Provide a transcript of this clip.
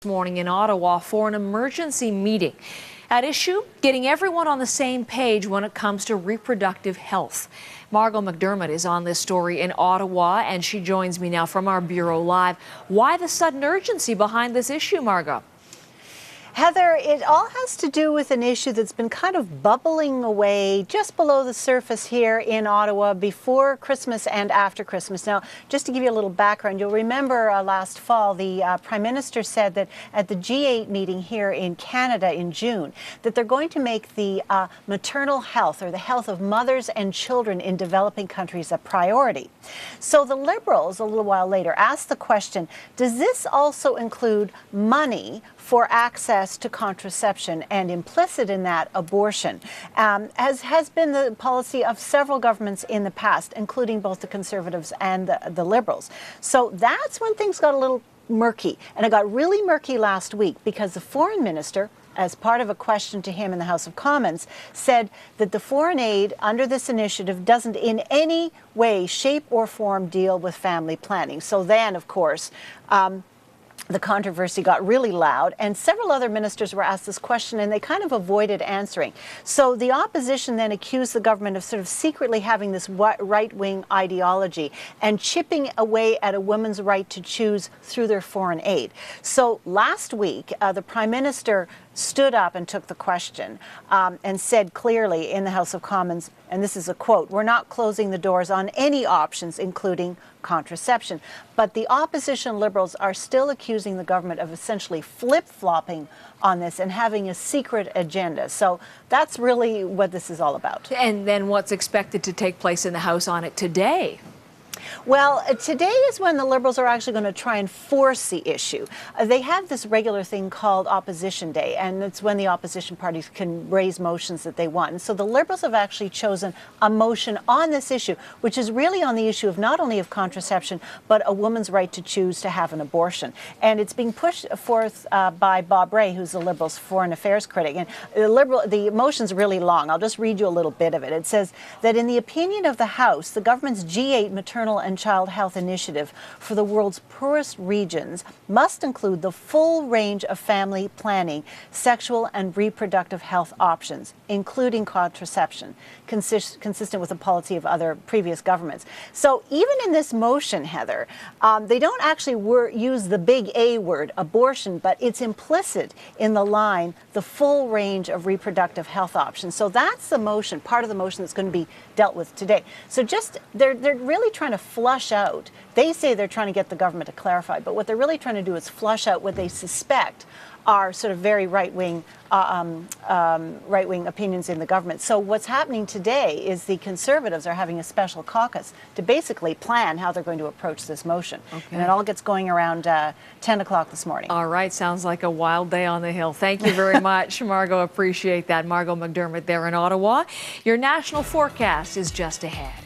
Morning in Ottawa for an emergency meeting. At issue, getting everyone on the same page when it comes to reproductive health. Margot McDermott is on this story in Ottawa, and she joins me now from our Bureau Live. Why the sudden urgency behind this issue, Margot? Heather, it all has to do with an issue that's been kind of bubbling away just below the surface here in Ottawa before Christmas and after Christmas. Now, just to give you a little background, you'll remember last fall the Prime Minister said that at the G8 meeting here in Canada in June, that they're going to make the maternal health or the health of mothers and children in developing countries a priority. So the Liberals, a little while later, asked the question, does this also include money for access to contraception, and implicit in that, abortion, as has been the policy of several governments in the past, including both the Conservatives and the Liberals. So that's when things got a little murky. And it got really murky last week because the Foreign Minister, as part of a question to him in the House of Commons, said that the foreign aid under this initiative doesn't in any way, shape or form deal with family planning. So then, of course, the controversy got really loud, and several other ministers were asked this question, and they kind of avoided answering. So the opposition then accused the government of sort of secretly having this right-wing ideology and chipping away at a woman's right to choose through their foreign aid. So last week, the Prime Minister stood up and took the question and said clearly in the House of Commons, and this is a quote, "We're not closing the doors on any options, including contraception." But the opposition Liberals are still accusing the government of essentially flip-flopping on this and having a secret agenda. So that's really what this is all about. And then what's expected to take place in the House on it today? Well, today is when the Liberals are actually going to try and force the issue. They have this regular thing called Opposition Day, and it's when the opposition parties can raise motions that they want. And so the Liberals have actually chosen a motion on this issue, which is really on the issue of not only of contraception, but a woman's right to choose to have an abortion. And it's being pushed forth by Bob Rae, who's the Liberals' foreign affairs critic. And the motion's really long. I'll just read you a little bit of it. It says that in the opinion of the House, the government's G8 maternal and child health initiative for the world's poorest regions must include the full range of family planning, sexual and reproductive health options, including contraception, consistent with the policy of other previous governments. So even in this motion, Heather, they don't actually use the big A word, abortion, but it's implicit in the line, the full range of reproductive health options. So that's the motion, part of the motion that's going to be dealt with today. So just, they're really trying to flush out. They say they're trying to get the government to clarify, but what they're really trying to do is flush out what they suspect are sort of very right-wing opinions in the government. So what's happening today is the Conservatives are having a special caucus to basically plan how they're going to approach this motion. Okay. And it all gets going around 10 o'clock this morning. All right. Sounds like a wild day on the Hill. Thank you very much, Margot. Appreciate that. Margot McDermott there in Ottawa. Your national forecast is just ahead.